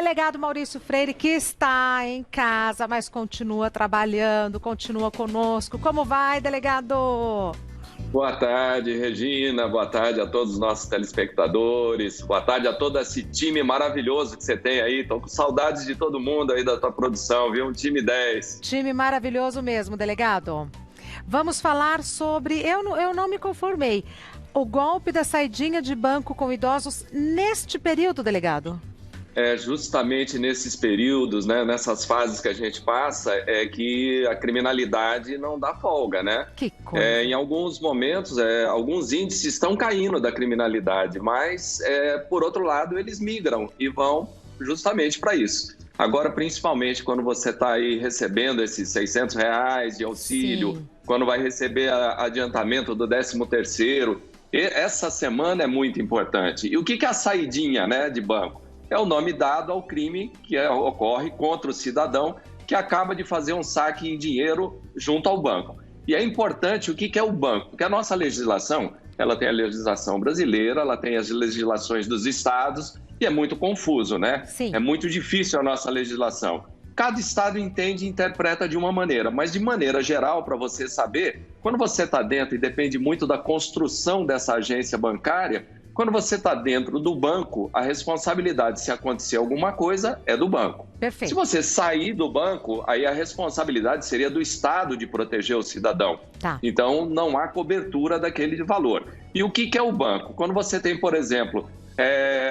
Delegado Maurício Freire, que está em casa, mas continua trabalhando, continua conosco. Como vai, delegado? Boa tarde, Regina. Boa tarde a todos os nossos telespectadores. Boa tarde a todo esse time maravilhoso que você tem aí. Estou com saudades de todo mundo aí da tua produção, viu? Um time 10. Time maravilhoso mesmo, delegado. Vamos falar sobre... Eu não me conformei. O golpe da saidinha de banco com idosos neste período, delegado? É justamente nesses períodos, né, nessas fases que a gente passa, é que a criminalidade não dá folga, né? Que coisa. Em alguns momentos, alguns índices estão caindo da criminalidade, mas, por outro lado, eles migram e vão justamente para isso. Agora, principalmente quando você está aí recebendo esses R$ 600 de auxílio, Sim. quando vai receber adiantamento do 13º, essa semana é muito importante. E o que é a saidinha, né, de banco? É o nome dado ao crime que ocorre contra o cidadão que acaba de fazer um saque em dinheiro junto ao banco. E é importante o que é o banco, porque a nossa legislação, ela tem a legislação brasileira, ela tem as legislações dos estados e é muito confuso, né? Sim. É muito difícil a nossa legislação. Cada estado entende e interpreta de uma maneira, mas de maneira geral, para você saber, quando você está dentro e depende muito da construção dessa agência bancária, quando você está dentro do banco, a responsabilidade, se acontecer alguma coisa, é do banco. Perfeito. Se você sair do banco, aí a responsabilidade seria do Estado de proteger o cidadão. Tá. Então, não há cobertura daquele valor. E o que é o banco? Quando você tem, por exemplo,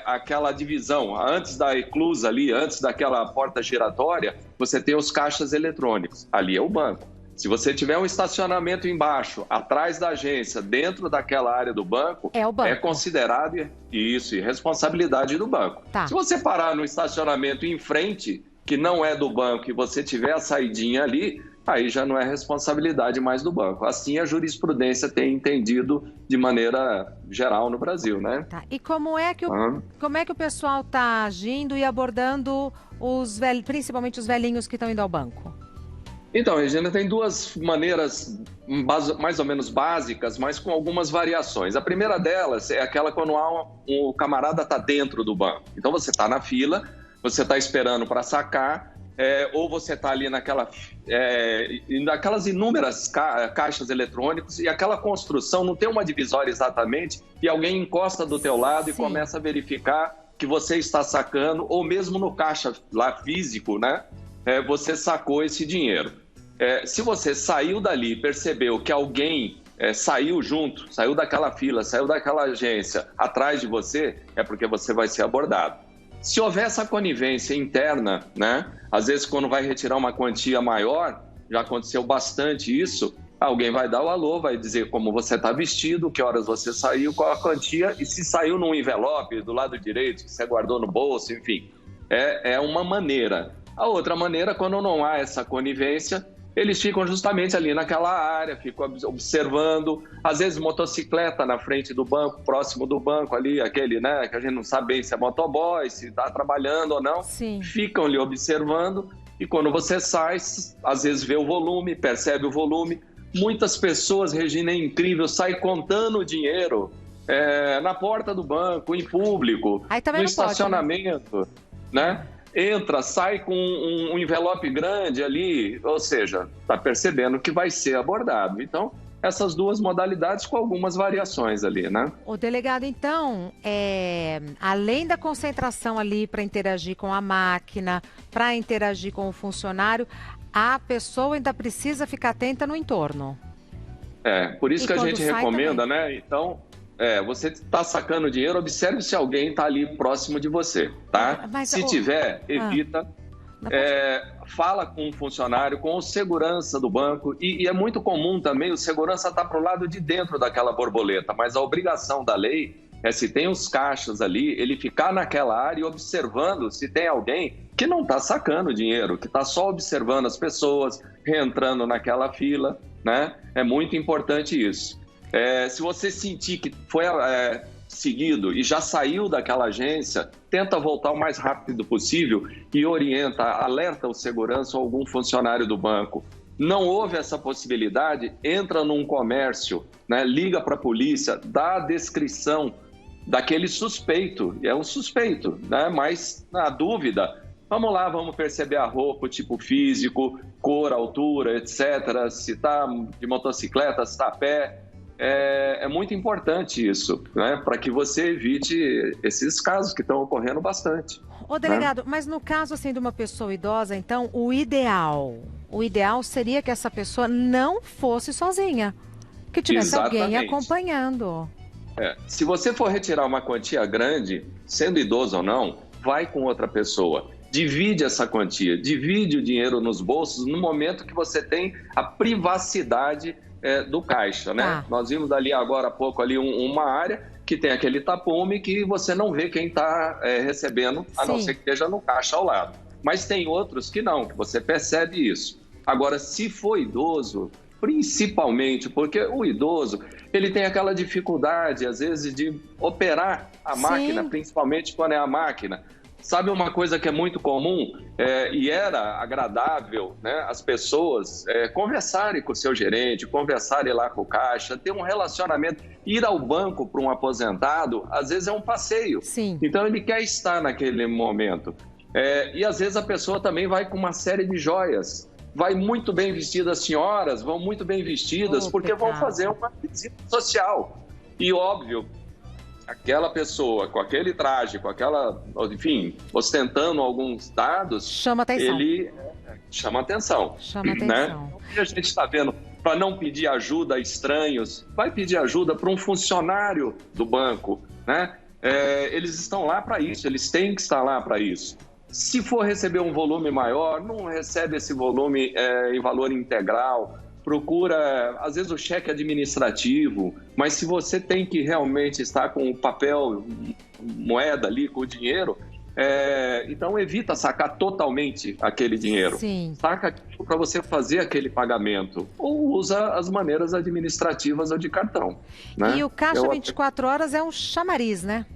aquela divisão, antes da eclusa ali, antes daquela porta giratória, você tem os caixas eletrônicos. Ali é o banco. Se você tiver um estacionamento embaixo, atrás da agência, dentro daquela área do banco, é o banco. É considerado isso, e responsabilidade do banco. Tá. Se você parar no estacionamento em frente, que não é do banco, e você tiver a saidinha ali, aí já não é responsabilidade mais do banco. Assim a jurisprudência tem entendido de maneira geral no Brasil, né? Tá. E como é que o pessoal está agindo e abordando principalmente os velhinhos que estão indo ao banco? Então, Regina, tem duas maneiras mais ou menos básicas, mas com algumas variações. A primeira delas é aquela quando o camarada está dentro do banco. Então, você está na fila, você está esperando para sacar, ou você está ali naquelas inúmeras caixas eletrônicos e aquela construção não tem uma divisória exatamente e alguém encosta do teu lado Sim. E começa a verificar que você está sacando, ou mesmo no caixa lá físico, né? Você sacou esse dinheiro. Se você saiu dali e percebeu que alguém saiu junto, saiu daquela fila, saiu daquela agência atrás de você, é porque você vai ser abordado. Se houver essa conivência interna, né? Às vezes quando vai retirar uma quantia maior, já aconteceu bastante isso, alguém vai dar o alô, vai dizer como você está vestido, que horas você saiu, qual a quantia, e se saiu num envelope do lado direito, que você guardou no bolso, enfim. É uma maneira. A outra maneira, quando não há essa conivência, eles ficam justamente ali naquela área, ficam observando, às vezes motocicleta na frente do banco, próximo do banco ali, aquele, né, que a gente não sabe bem se é motoboy, se está trabalhando ou não. Sim. Ficam ali observando e quando você sai, às vezes vê o volume, percebe o volume. Muitas pessoas, Regina, é incrível, saem contando o dinheiro na porta do banco, em público, no estacionamento, né? Entra, sai com um envelope grande ali, ou seja, está percebendo que vai ser abordado. Então, essas duas modalidades com algumas variações ali, né? O delegado, então, além da concentração ali para interagir com a máquina, para interagir com o funcionário, a pessoa ainda precisa ficar atenta no entorno. Por isso que a gente recomenda, também. né? Então... você está sacando dinheiro, observe se alguém está ali próximo de você, tá? Se tiver, evita. Fala com o funcionário, com o segurança do banco. E é muito comum também o segurança estar para o lado de dentro daquela borboleta, mas a obrigação da lei é, se tem os caixas ali, ele ficar naquela área e observando se tem alguém que não está sacando dinheiro, que está só observando as pessoas, reentrando naquela fila, né? É muito importante isso. Se você sentir que foi seguido e já saiu daquela agência, tenta voltar o mais rápido possível e orienta, alerta o segurança ou algum funcionário do banco. Não houve essa possibilidade, entra num comércio, né, liga para a polícia, dá a descrição daquele suspeito, é um suspeito, né? Mas na dúvida, vamos lá, vamos perceber a roupa, o tipo físico, cor, altura, etc. Se está de motocicleta, se está a pé. É muito importante isso, né? Para que você evite esses casos que estão ocorrendo bastante. Ô, delegado, mas no caso assim de uma pessoa idosa, então, o ideal seria que essa pessoa não fosse sozinha, que tivesse alguém acompanhando. Se você for retirar uma quantia grande, sendo idoso ou não, vai com outra pessoa. Divide essa quantia, divide o dinheiro nos bolsos no momento que você tem a privacidade do caixa, né? Nós vimos ali agora há pouco ali uma área que tem aquele tapume que você não vê quem está recebendo, a não ser que esteja no caixa ao lado. Mas tem outros que não, que você percebe isso. Agora, se for idoso, principalmente porque o idoso, ele tem aquela dificuldade, às vezes, de operar a máquina, principalmente quando é a máquina. Sabe uma coisa que é muito comum e era agradável, né? As pessoas conversarem com o seu gerente, conversarem lá com o caixa, ter um relacionamento. Ir ao banco para um aposentado, às vezes é um passeio. Então ele quer estar naquele momento. E às vezes a pessoa também vai com uma série de joias. Vai muito bem vestida, as senhoras vão muito bem vestidas, porque vão fazer uma visita social. E óbvio, aquela pessoa com aquele traje, com aquela, enfim, ostentando alguns dados, chama atenção. Ele chama atenção. Chama atenção. Né? O que a gente está vendo, para não pedir ajuda a estranhos, vai pedir ajuda para um funcionário do banco, né? Eles estão lá para isso, eles têm que estar lá para isso. Se for receber um volume maior, não recebe esse volume em valor integral. Procura, às vezes, o cheque administrativo, mas se você tem que realmente estar com o papel, moeda ali, com o dinheiro, então evita sacar totalmente aquele dinheiro. Saca para você fazer aquele pagamento ou usa as maneiras administrativas ou de cartão. Né? E o caixa 24 horas é um chamariz, né?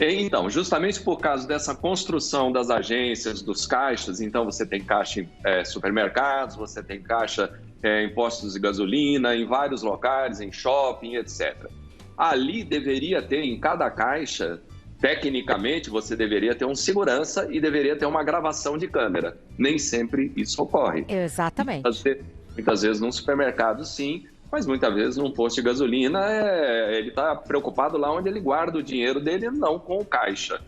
Então, justamente por causa dessa construção das agências, dos caixas, então você tem caixa em supermercados, você tem caixa em postos de gasolina, em vários locais, em shopping, etc. Ali deveria ter, em cada caixa, tecnicamente, você deveria ter um segurança e deveria ter uma gravação de câmera. Nem sempre isso ocorre. Exatamente. Muitas vezes num supermercado, sim, mas muitas vezes num posto de gasolina, ele está preocupado lá onde ele guarda o dinheiro dele, não com o caixa.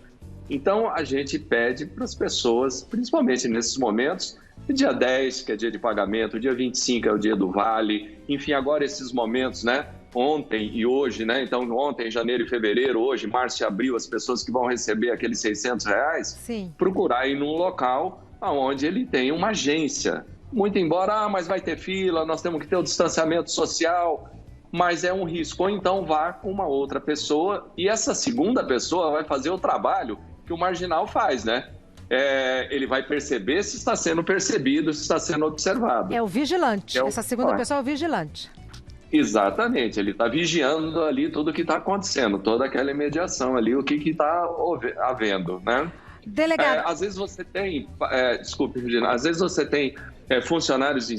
Então, a gente pede para as pessoas, principalmente nesses momentos, dia 10, que é dia de pagamento, dia 25 é o dia do vale, enfim, agora esses momentos, né? Ontem e hoje, né? Então, ontem, janeiro e fevereiro, hoje, março e abril, as pessoas que vão receber aqueles R$600, procurar ir num local onde ele tem uma agência. Muito embora, mas vai ter fila, nós temos que ter o distanciamento social, mas é um risco. Ou então vá com uma outra pessoa e essa segunda pessoa vai fazer o trabalho que o marginal faz, né? Ele vai perceber se está sendo percebido, se está sendo observado. É o vigilante. Essa segunda pessoa é o vigilante. Exatamente. Ele está vigiando ali tudo o que está acontecendo, toda aquela imediação ali, o que está havendo, né? Delegado. Às vezes você tem, desculpe, Regina, às vezes você tem funcionários de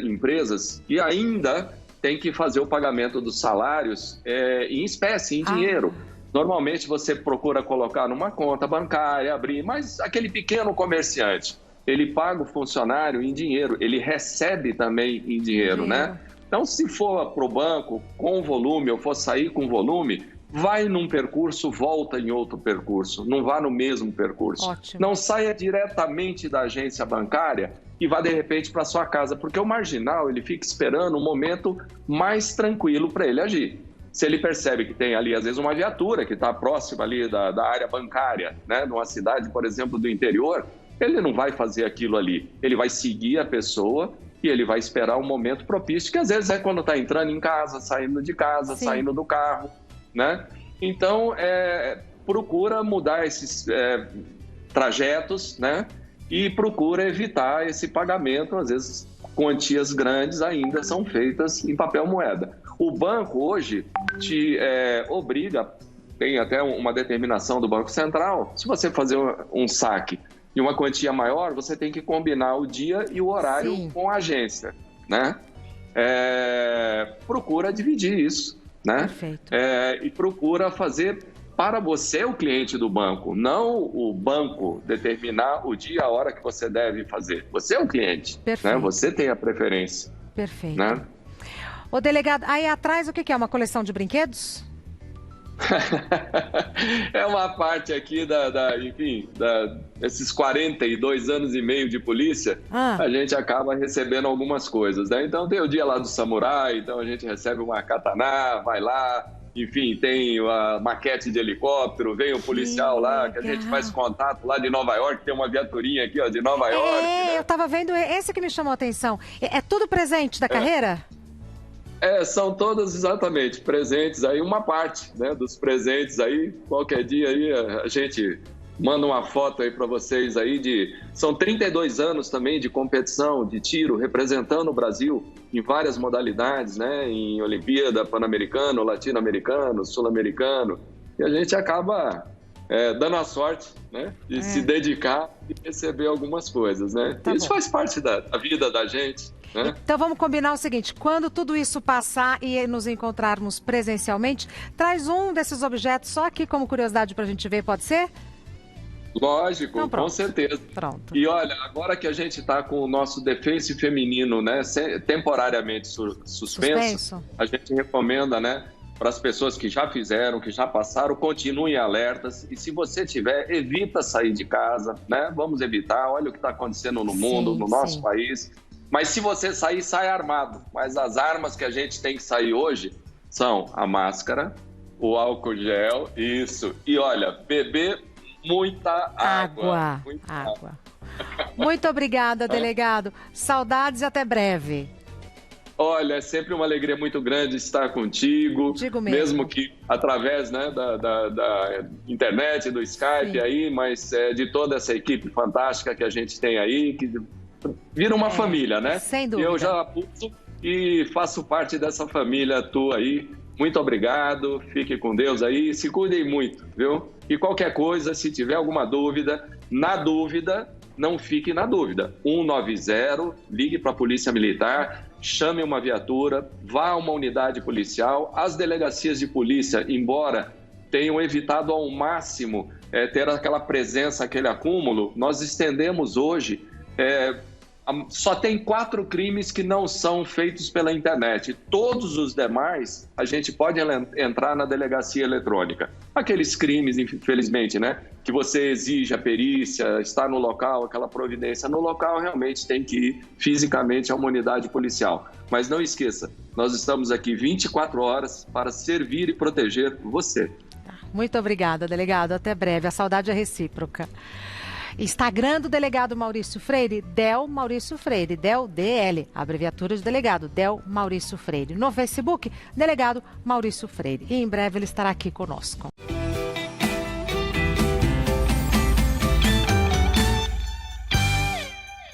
empresas e ainda tem que fazer o pagamento dos salários em espécie, em dinheiro. Normalmente você procura colocar numa conta bancária, abrir, mas aquele pequeno comerciante, ele paga o funcionário em dinheiro, ele recebe também em dinheiro, né? Então, se for para o banco com volume ou for sair com volume, vai num percurso, volta em outro percurso, não vá no mesmo percurso. Ótimo. Não saia diretamente da agência bancária e vá de repente para sua casa, porque o marginal ele fica esperando um momento mais tranquilo para ele agir. Se ele percebe que tem ali, às vezes, uma viatura que está próxima ali da área bancária, né, numa cidade, por exemplo, do interior, ele não vai fazer aquilo ali. Ele vai seguir a pessoa e ele vai esperar um momento propício, que às vezes é quando está entrando em casa, saindo de casa, saindo do carro, né? Então, procura mudar esses trajetos, né? E procura evitar esse pagamento, às vezes quantias grandes ainda são feitas em papel moeda. O banco hoje te obriga, tem até uma determinação do Banco Central, se você fazer um saque de uma quantia maior, você tem que combinar o dia e o horário com a agência, né? Procura dividir isso, né? Perfeito. E procura fazer para você, o cliente do banco, não o banco determinar o dia e a hora que você deve fazer. Você é o cliente, né? Você tem a preferência. Perfeito. Né? Ô, delegado, aí atrás o que é? Uma coleção de brinquedos? É uma parte aqui esses 42 anos e meio de polícia, a gente acaba recebendo algumas coisas, né? Então tem o dia lá do samurai, então a gente recebe uma katana, vai lá, enfim, tem a maquete de helicóptero, vem o policial lá, que a gente faz contato lá de Nova York, tem uma viaturinha aqui, ó, de Nova York. Né? Eu tava vendo, esse que me chamou a atenção. É tudo presente da carreira? São todas exatamente presentes aí, uma parte, né, dos presentes aí, qualquer dia aí a gente manda uma foto aí para vocês aí são 32 anos também de competição de tiro, representando o Brasil em várias modalidades, né, em Olimpíada, Pan-Americano, Latino-Americano, Sul-Americano, e a gente acaba dando a sorte, né, de se dedicar e receber algumas coisas, né, isso faz parte da vida da gente. Então vamos combinar o seguinte, quando tudo isso passar e nos encontrarmos presencialmente, traz um desses objetos só aqui como curiosidade para a gente ver, pode ser? Lógico, então, com certeza. Pronto. E olha, agora que a gente está com o nosso defense feminino, né, temporariamente suspenso, a gente recomenda, né, para as pessoas que já fizeram, que já passaram, continuem alertas. E se você tiver, evita sair de casa, né? Vamos evitar. Olha o que está acontecendo no mundo, no nosso país. Mas se você sair, sai armado. Mas as armas que a gente tem que sair hoje são a máscara, o álcool gel, isso. E olha, beber muita água. Água. Muito obrigada, delegado. Saudades e até breve. Olha, é sempre uma alegria muito grande estar contigo. Digo mesmo Que através, né, da internet, do Skype aí, mas de toda essa equipe fantástica que a gente tem aí, que vira uma família, né? Sem dúvida. Eu já apusto e faço parte dessa família tua aí. Muito obrigado, fique com Deus aí, se cuidem muito, viu? E qualquer coisa, se tiver alguma dúvida, não fique na dúvida. 190, ligue para a Polícia Militar, chame uma viatura, vá a uma unidade policial. As delegacias de polícia, embora tenham evitado ao máximo ter aquela presença, aquele acúmulo, nós estendemos hoje... só tem 4 crimes que não são feitos pela internet. Todos os demais, a gente pode entrar na delegacia eletrônica. Aqueles crimes, infelizmente, né, que você exige a perícia, está no local, aquela providência no local, realmente tem que ir fisicamente a uma unidade policial. Mas não esqueça, nós estamos aqui 24 horas para servir e proteger você. Muito obrigada, delegado. Até breve. A saudade é recíproca. Instagram do delegado Maurício Freire, Del Maurício Freire, Del DL, abreviatura de delegado, Del Maurício Freire. No Facebook, delegado Maurício Freire. E em breve ele estará aqui conosco.